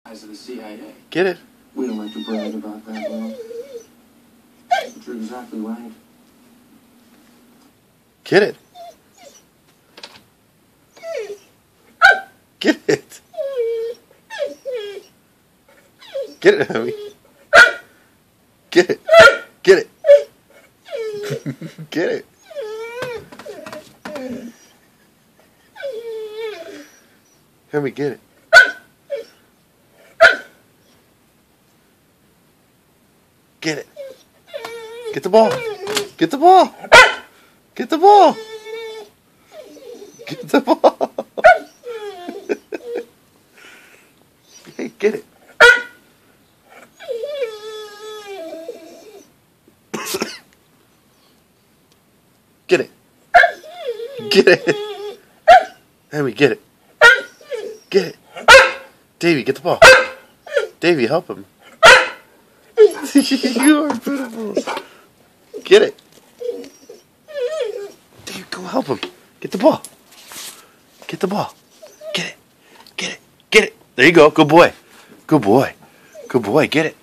Of the CIA. Get it? We don't like to brag about that, Will. But you're exactly right. Get it? Get it? Get it, honey. Get it. Get it. Get it. Honey, get it. Get it. Get the ball. Get the ball. Get the ball. Get the ball. Hey, get it. Get it. Get it. Henry, get it. Get it. Davey, get the ball. Davey, help him. You are beautiful. Get it. Davey, go help him. Get the ball. Get the ball. Get it. Get it. Get it. There you go. Good boy. Good boy. Good boy. Get it.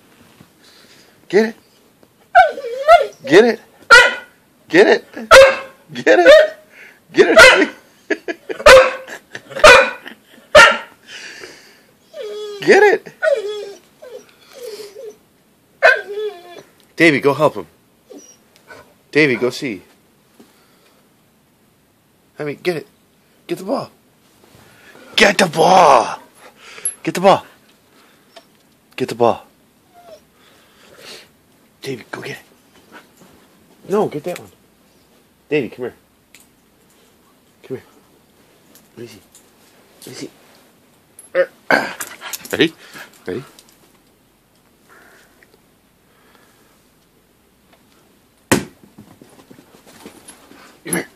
Get it. Get it. Get it. Get it. Get it. Get it. Davey, go help him. Davey, go see. I mean, get it. Get the ball. Get the ball. Get the ball. Get the ball. Davey, go get it. No, get that one. Davey, come here. Come here. Let me see. Let me see. Ready? Ready? Come here.